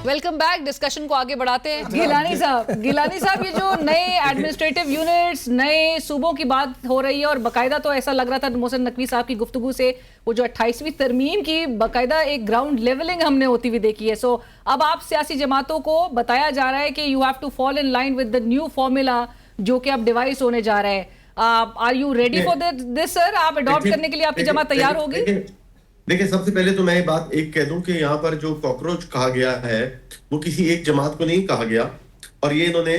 Welcome back. Discussion को आगे बढ़ाते हैं। गिलानी साहब ये जो नए एडमिनिस्ट्रेटिव यूनिट्स, नए सूबों की बात हो रही है और बकायदा तो ऐसा लग रहा था मोहसिन नकवी साहब की गुफ्तगू से वो जो 28वीं तरमीम की बकायदा एक ग्राउंड लेवलिंग हमने होती हुई देखी है। सो अब आप सियासी जमातों को बताया जा रहा है कि you have to fall in line with the new formula जो कि अब डिवाइस होने जा रहा है। Are you ready for this sir? आप अडॉप्ट करने के लिए आपकी जमात तैयार होगी? देखिए, सबसे पहले तो मैं बात एक कह दूं कि यहाँ पर जो कॉकरोच कहा गया है वो किसी एक जमात को नहीं कहा गया, और ये इन्होंने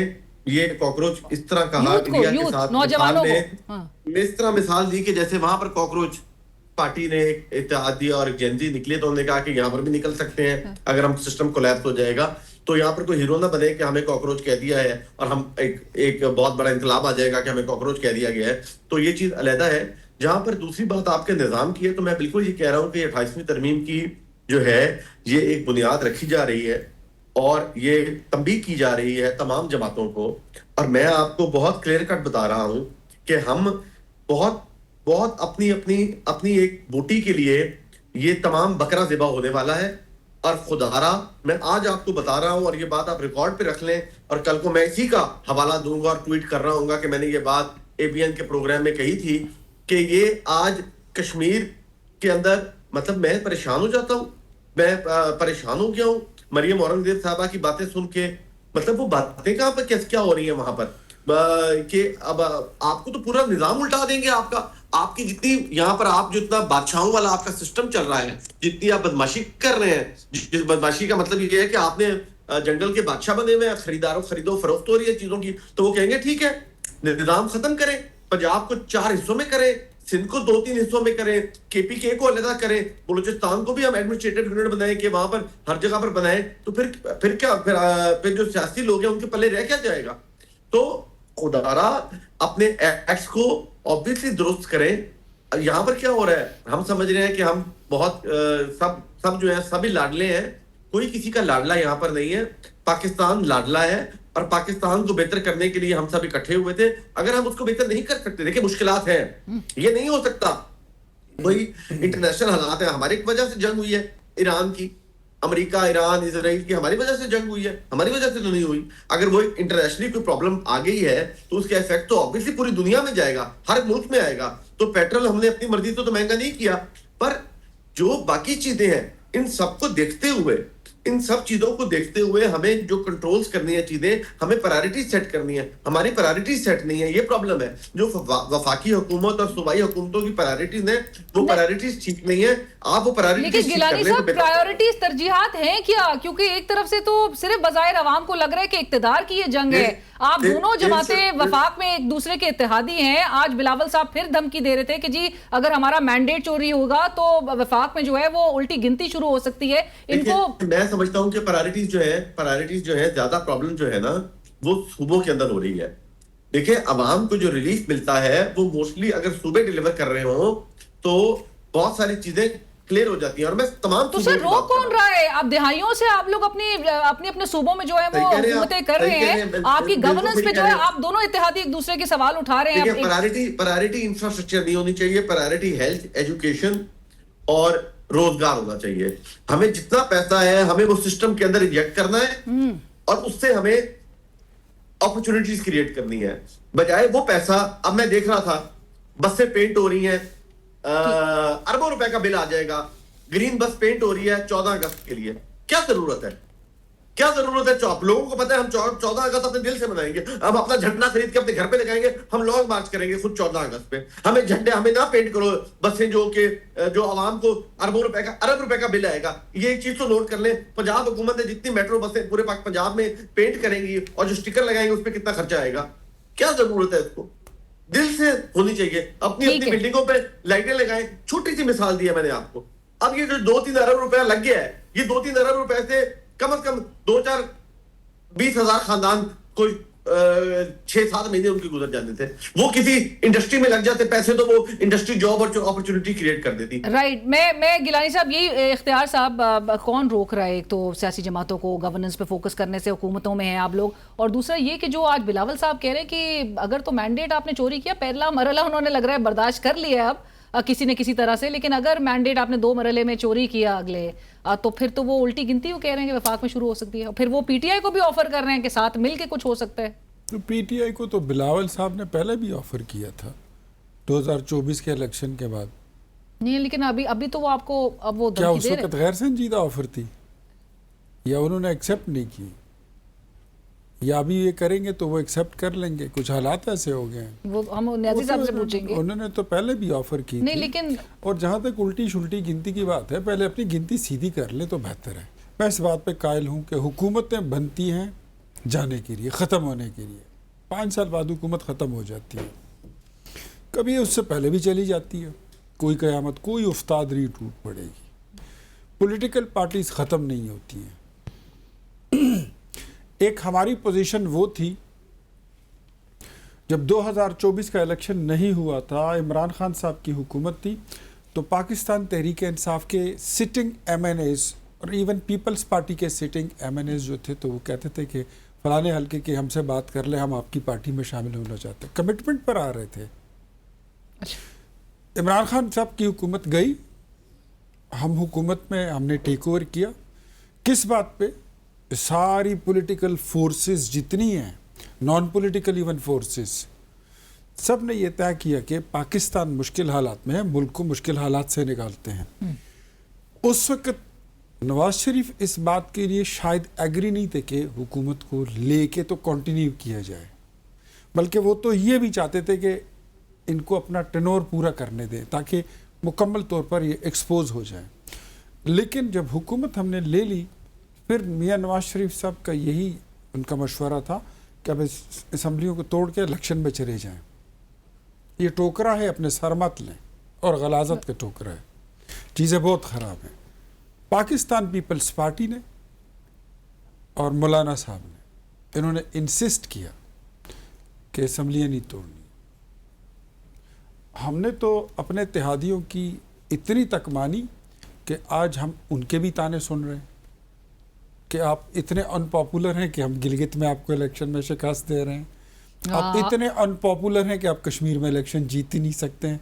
ये कॉकरोच इस तरह कहा इंडिया के साथ नौजवानों को इस तरह मिसाल दी कि जैसे वहां पर कॉकरोच पार्टी ने इत्तेहाद दिया और जेनजी निकले तो उन्होंने कहा कि यहाँ पर भी निकल सकते हैं अगर हम सिस्टम कोलैप्स हो जाएगा तो यहाँ पर कोई हीरो ना बने कि हमें कॉकरोच कह दिया है और हम एक बहुत बड़ा इंकलाब आ जाएगा कि हमें कॉकरोच कह दिया गया है। तो ये चीज अलहदा है। जहां पर दूसरी बात आपके निजाम की है तो मैं बिल्कुल ये कह रहा हूं कि 28वीं तरमीम की जो है ये एक बुनियाद रखी जा रही है और ये तंबीह की जा रही है तमाम जमातों को। और मैं आपको बहुत क्लियर कट बता रहा हूं कि हम बहुत बहुत अपनी अपनी अपनी एक बूटी के लिए ये तमाम बकरा ज़िबा होने वाला है। और खुदारा मैं आज आपको बता रहा हूं और ये बात आप रिकॉर्ड पे रख लें और कल को मैं इसी का हवाला दूंगा और ट्वीट कर रहा हूँ कि मैंने ये बात ABN के प्रोग्राम में कही थी कि ये आज कश्मीर के अंदर मतलब मैं परेशान हो जाता हूं। मैं परेशान हो गया हूं मरियम औरंगजेब साहबा की बातें सुन के। मतलब वो बातें कहां पर क्या हो रही है वहां पर कि अब आपको तो पूरा निजाम उल्टा देंगे आपका। आपकी जितनी यहाँ पर आप जो इतना बादशाहों वाला आपका सिस्टम चल रहा है, जितनी आप बदमाशी कर रहे हैं, जिस बदमाशी का मतलब ये है कि आपने जंगल के बादशाह बने हुए हैं, खरीदो फरोख्त हो रही है चीजों की, तो वो कहेंगे ठीक है निजाम खत्म करें, पंजाब को 4 हिस्सों में करें, सिंध को 2-3 हिस्सों में करें, KPK को अलग करें, बलूचिस्तान को भी हम एडमिनिस्ट्रेटिव यूनिट बनाएं कि वहां पर हर जगह पर बनाएं। तो फिर क्या फिर जो सियासी लोग हैं उनके पल्ले रह क्या जाएगा? तो खुदारा अपने एक्ट्स को ऑब्वियसली दुरुस्त करें। यहाँ पर क्या हो रहा है, हम समझ रहे हैं कि हम बहुत सब जो है सभी लाडले हैं। कोई किसी का लाडला यहाँ पर नहीं है। पाकिस्तान लाडला है और पाकिस्तान को बेहतर करने के लिए हम सब इकट्ठे हुए थे। अगर हम उसको बेहतर नहीं कर सकते, देखिए मुश्किलात हैं, ये नहीं हो सकता। वही इंटरनेशनल हालात है, हमारी वजह से जंग हुई है ईरान की, अमेरिका ईरान इसराइल की हमारी वजह से जंग हुई है, हमारी वजह से तो नहीं हुई। अगर वो इंटरनेशनली कोई प्रॉब्लम आ गई है तो उसका इफेक्ट तो ऑब्वियसली पूरी दुनिया में जाएगा, हर मुल्क में आएगा। तो पेट्रोल हमने अपनी मर्जी से तो महंगा नहीं किया, पर जो बाकी चीजें हैं इन सबको देखते हुए, इन सब चीजों को देखते हुए हमें जो कंट्रोल्स करनी है चीजें, हमें प्रायोरिटी सेट करनी है। हमारी प्रायोरिटी सेट नहीं है, ये प्रॉब्लम है। जो वफाकी हुकूमत और सूबाई हुकूमतों की प्रायोरिटीज है वो प्रायोरिटीज ठीक नहीं है। आप वो प्रायोरिटीज गिलानी साहब प्रायोरिटीज तरजीहात हैं क्या? क्योंकि एक तरफ से तो सिर्फ बजाय अवाम को लग रहा है कि इक्तदार की ये जंग है। आप दोनों जमातें वफाक में एक दूसरे के इत्तेहादी हैं। आज बिलावल साहब फिर धमकी दे रहे थे कि जी अगर हमारा मैंडेट चोरी होगा तो वफाक में जो है वो उल्टी गिनती शुरू हो सकती है। इनको मैं समझता हूं कि प्रायोरिटीज जो है ज्यादा प्रॉब्लम जो है ना वो सूबों के अंदर हो रही है। देखिए अवाम को जो रिलीफ मिलता है वो मोस्टली अगर सूबे डिलीवर कर रहे हो तो बहुत सारी चीजें क्लियर हो जाती है। और मैं तमाम तो सर रोक कौन रहा है? अब दिहाइयों से आप लोग अपने सूबों में जो है वो हुकूमतें कर रहे हैं। आपकी गवर्नेंस पे जो है आप दोनों इत्तेहादी एक दूसरे के सवाल उठा रहे हैं। प्रायोरिटी इंफ्रास्ट्रक्चर नहीं होनी चाहिए, प्रायोरिटी हेल्थ, एजुकेशन और रोजगार होना चाहिए। हमें जितना पैसा है हमें वो सिस्टम के अंदर इंजेक्ट करना है और उससे हमें अपॉर्चुनिटीज क्रिएट करनी है, बजाय वो पैसा। अब मैं देख रहा था बसें पेंट हो रही हैं, अरबों रुपए का बिल आ जाएगा। ग्रीन बस पेंट हो रही है 14 अगस्त के लिए, क्या जरूरत है? क्या जरूरत है? आप लोगों को पता है हम 14 अगस्त अपने दिल से मनाएंगे, हम अपना झंडा खरीद के अपने घर पे लगाएंगे, हम लॉन्ग मार्च करेंगे खुद 14 अगस्त पे। हमें झंडे हमें ना पेंट करो बसें जो आवाम को अरब रुपए का बिल आएगा। ये एक चीज तो नोट कर लें, पंजाब हुकूमत ने जितनी मेट्रो बसें पूरे पंजाब में पेंट करेंगी और जो स्टिकर लगाएंगे उस पर कितना खर्चा आएगा? क्या जरूरत है इसको? दिल से होनी चाहिए। अपनी बिल्डिंगों पे लाइटें लगाएं। छोटी सी मिसाल दी है मैंने आपको। अब ये जो 2-3 अरब रुपया लग गया है, ये 2-3 अरब रुपए से कम 2-4-20 हजार खानदान कोई 6-7 महीने उनके गुजर जाते थे। वो किसी इंडस्ट्री में लग जाते पैसे तो वो इंडस्ट्री जॉब और अपॉर्चुनिटी क्रिएट कर देती। राइट। मैं गिलानी साहब यही इख्तियार साहब कौन रोक रहा है? एक तो सियासी जमातों को गवर्नेंस पे फोकस करने से, हुकूमतों में हैं आप लोग, और दूसरा ये कि जो आज बिलावल साहब कह रहे हैं कि अगर तो मैंडेट आपने चोरी किया, पहला मरहला उन्होंने लग रहा है बर्दाश्त कर लिया, अब किसी न किसी तरह से, लेकिन अगर मैंडेट आपने 2 मरहले में चोरी किया अगले तो फिर तो वो उल्टी गिनती वो कह रहे हैं कि वफाक में शुरू हो सकती है। फिर वो पीटीआई को भी ऑफर कर रहे हैं कि साथ मिल के कुछ हो सकता है। तो पीटीआई को तो बिलावल साहब ने पहले भी ऑफर किया था 2024 के इलेक्शन के बाद। नहीं, लेकिन अभी तो वो आपको अब वो क्या धमकी उस दे रहे वक्त गैर संजीदा ऑफर थी या उन्होंने एक्सेप्ट नहीं की, या अभी ये करेंगे तो वो एक्सेप्ट कर लेंगे? कुछ हालात ऐसे हो गए हैं। वो हम न्याजी साहब से पूछेंगे। उन्होंने तो पहले भी ऑफर की नहीं थी। लेकिन और जहाँ तक उल्टी शुल्टी गिनती की बात है, पहले अपनी गिनती सीधी कर ले तो बेहतर है। मैं इस बात पे कायल हूँ कि हुकूमतें बनती हैं जाने के लिए, ख़त्म होने के लिए। 5 साल बाद हुकूमत ख़त्म हो जाती है, कभी उससे पहले भी चली जाती है। कोई क़यामत, कोई उस्ताद नहीं टूट पड़ेगी। पॉलिटिकल पार्टीज ख़त्म नहीं होती हैं। एक हमारी पोजीशन वो थी जब 2024 का इलेक्शन नहीं हुआ था, इमरान खान साहब की हुकूमत थी, तो पाकिस्तान तहरीक इंसाफ के सिटिंग एमएनएज और इवन पीपल्स पार्टी के सिटिंग एमएनएज जो थे, तो वो कहते थे कि फलाने हल्के की हमसे बात कर ले, हम आपकी पार्टी में शामिल होना चाहते हैं। कमिटमेंट पर आ रहे थे। इमरान खान साहब की हुकूमत गई, हम हुकूमत में हमने टेक ओवर किया। किस बात पे? सारी पॉलिटिकल फोर्सेस जितनी हैं, नॉन पॉलिटिकल इवन फोर्सेस, सब ने ये तय किया कि पाकिस्तान मुश्किल हालात में है, मुल्क को मुश्किल हालात से निकालते हैं। उस वक्त नवाज शरीफ इस बात के लिए शायद एग्री नहीं थे कि हुकूमत को लेके तो कंटिन्यू किया जाए, बल्कि वो तो ये भी चाहते थे कि इनको अपना टेनोर पूरा करने दें ताकि मुकम्मल तौर पर ये एक्सपोज हो जाए। लेकिन जब हुकूमत हमने ले ली, फिर मियां नवाज शरीफ साहब का यही उनका मशवरा था कि अब इस असम्बलियों को तोड़ के इलेक्शन में चले जाएं। ये टोकरा है, अपने सर मत लें, और गलाजत का टोकरा है। चीज़ें बहुत ख़राब हैं। पाकिस्तान पीपल्स पार्टी ने और मौलाना साहब ने, इन्होंने इंसिस्ट किया कि असम्बलियाँ नहीं तोड़नी। हमने तो अपने इत्तेहादियों की इतनी तक मानी कि आज हम उनके भी ताने सुन रहे हैं कि आप इतने अनपॉपुलर हैं कि हम गिलगित में आपको इलेक्शन में शिकस्त दे रहे हैं। आप इतने अनपॉपुलर हैं कि आप कश्मीर में इलेक्शन जीत ही नहीं सकते हैं।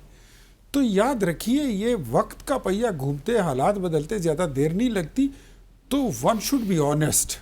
तो याद रखिए, ये वक्त का पहिया घूमते, हालात बदलते ज़्यादा देर नहीं लगती। तो वन शुड बी ऑनेस्ट।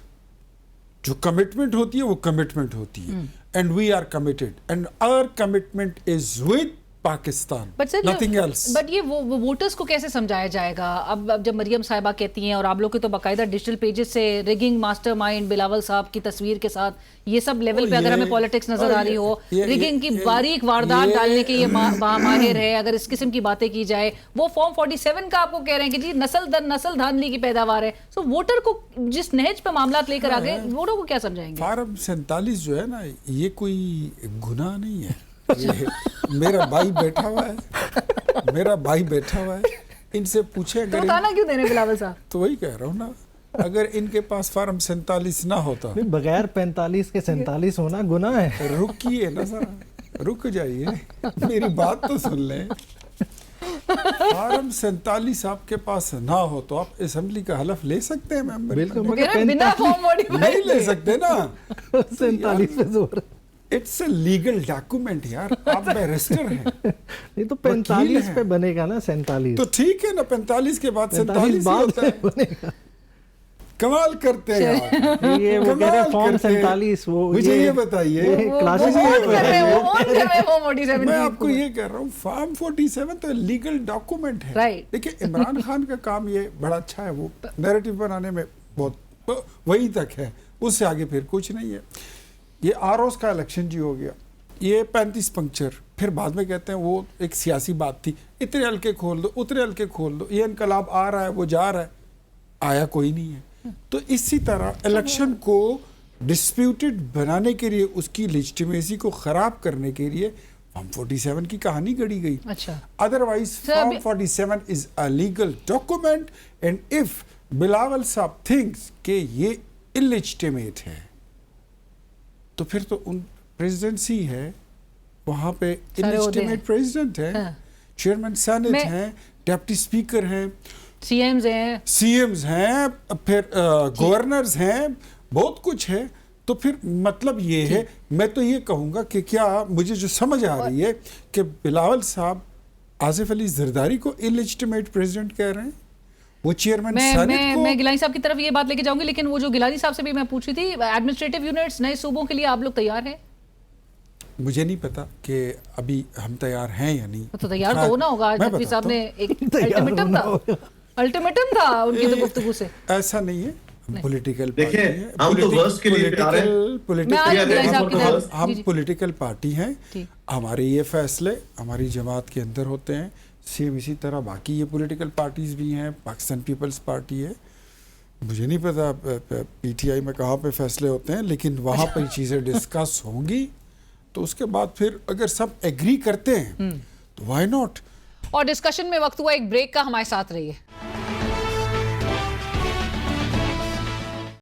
जो कमिटमेंट होती है वो कमिटमेंट होती है, and we are committed, and our commitment is with Pakistan, nothing else. But ये वो वोटर्स को कैसे समझाया जाएगा? अब जब मरियम साहिबा कहती हैं, और आप लोग की तो बाकायदा डिजिटल पेजेस से रिगिंग मास्टरमाइंड बिलावल साहब की तस्वीर के साथ ये सब लेवल पे अगर हमें पॉलिटिक्स नजर आ रही हो, रिगिंग की बारीक वारदात डालने के ये माहिर है, अगर इस किस्म की बातें की जाए, वो फॉर्म 47 का आपको कह रहे हैं कि जी नस्ल दर नस्ल धांधली की पैदावार है। सो वोटर को जिस नहज पे मामलात लेकर आ गए, वोटर को क्या समझाएंगे? फार्म 47 जो है ना, ये कोई गुनाह नहीं है। ये मेरा भाई बैठा हुआ है, मेरा भाई बैठा हुआ है, इनसे पूछे। तो बताना क्यों दे रहे बिलावल साहब? तो वही कह रहा हूँ ना, अगर इनके पास फार्म 47 ना होता, बगैर 45 के 47 होना गुनाह है। रुकिए ना सर, रुक जाइए, मेरी बात तो सुन लें। फार्म 47 आपके पास ना हो तो आप असेंबली का हलफ ले सकते हैं मेंबर? बिल्कुल, बिना फॉर्म नहीं ले सकते ना। 47 पे जोर। इट्स अ लीगल डॉक्यूमेंट यार, आप बैरिस्टर हैं। नहीं तो 45 पे बनेगा ना 47। तो ठीक है ना, 45 बाद 47 बाद होता है। बनेगा। कमाल करते हैं यार। ये वो कह रहे हैं फॉर्म करते हैं। 47, वो मुझे ये बताइए, क्लासेस मैं आपको ये कह रहा हूँ, फॉर्म 47 तो लीगल डॉक्यूमेंट है। Right. देखिए, इमरान खान का काम ये बड़ा अच्छा है, वो नैरेटिव बनाने में बहुत, वही तक है, उससे आगे फिर कुछ नहीं है। ये आरओस का इलेक्शन जी हो गया, ये 35 पंक्चर, फिर बाद में कहते हैं वो एक सियासी बात थी, इतने हल्के खोल दो, उतने हल्के खोल दो, ये इनकलाब आ रहा है, वो जा रहा है, आया कोई नहीं है। तो इसी तरह इलेक्शन को डिस्प्यूटेड बनाने के लिए, उसकी लेजिटिमेसी को खराब करने के लिए फॉर्म 47 की कहानी गढ़ी गई। अच्छा, otherwise form 47 is a legal document, and if Bilawal साहब थिंक्स कि ये इलेजिटिमेट है, तो फिर तो उन प्रेसिडेंसी है, वहां पे इलेजिटिमेट प्रेसिडेंट है, चेयरमैन सेनेट हैं, डिप्टी स्पीकर हैं, सीएम्स हैं, फिर गवर्नर्स हैं, बहुत कुछ है। तो फिर मतलब ये है, मैं तो ये कहूँगा कि क्या मुझे जो समझ आ रही है कि बिलावल साहब आसिफ अली जरदारी को इलेजिटिमेट प्रेसिडेंट कह रहे हैं, वो चेयरमैन मैं सेनेट को। मैं गिलानी साहब की तरफ ये बात लेके जाऊंगी, लेकिन वो जो गिलानी साहब से भी मैं पूछी थी, एडमिनिस्ट्रेटिव यूनिट्स नए सूबों के लिए आप लोग तैयार हैं? मुझे नहीं पता कि अभी हम तैयार हैं या नहीं। तो तैयार तो होना होगा। आज मैं नकवी साहब ने बताता एक अल्टीमेटम था उनकी तो गुफ्तगू से। हूं। ऐसा नहीं है, पॉलिटिकल देखिए, हम तो वर्स्ट के लिए तैयार हैं। मैं आज गिलानी साहब की तरफ हम जी, जी। पॉलिटिकल पार्टी हैं, ठीक। हमारे ये फैसले हमारी जमात के अंदर होते हैं, सेम इसी तरह बाकी ये पॉलिटिकल पार्टीज भी हैं। पाकिस्तान पीपल्स पार्टी है, मुझे नहीं पता पीटीआई में कहाँ पे फैसले होते हैं, लेकिन वहाँ पर चीज़ें डिस्कस होंगी, तो उसके बाद फिर अगर सब एग्री करते हैं तो व्हाई नॉट। और डिस्कशन में वक्त हुआ एक ब्रेक का, हमारे साथ रहिए।